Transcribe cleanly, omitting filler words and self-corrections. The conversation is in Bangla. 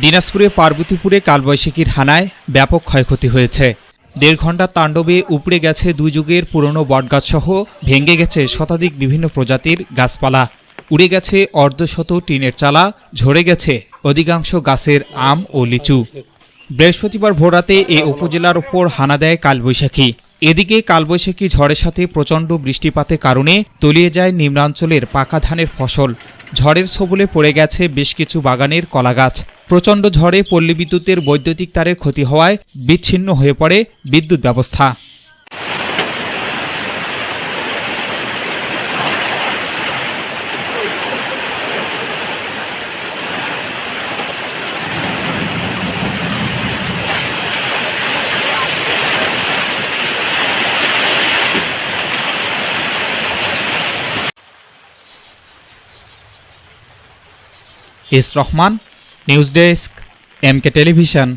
দিনাজপুরে পার্বতীপুরে কালবৈশাখীর হানায় ব্যাপক ক্ষয়ক্ষতি হয়েছে। ১.৫ ঘণ্টা তাণ্ডবে উপড়ে গেছে ২ যুগের পুরনো বটগাছসহ ভেঙে গেছে শতাধিক বিভিন্ন প্রজাতির গাছপালা, উড়ে গেছে অর্ধশত টিনের চালা, ঝরে গেছে অধিকাংশ গাছের আম ও লিচু। বৃহস্পতিবার ভোররাতে এ উপজেলার ওপর হানা দেয় কালবৈশাখী। এদিকে কালবৈশাখী ঝড়ের সাথে প্রচণ্ড বৃষ্টিপাতের কারণে তলিয়ে যায় নিম্নাঞ্চলের পাকা ধানের ফসল। ঝড়ের ছোবলে পড়ে গেছে বেশ কিছু বাগানের কলাগাছ। প্রচণ্ড ঝড়ে পল্লী বিদ্যুতের বৈদ্যুতিক তারের ক্ষতি হওয়ায় বিচ্ছিন্ন হয়ে পড়ে বিদ্যুৎ ব্যবস্থা। S Rahman, news desk, MK television.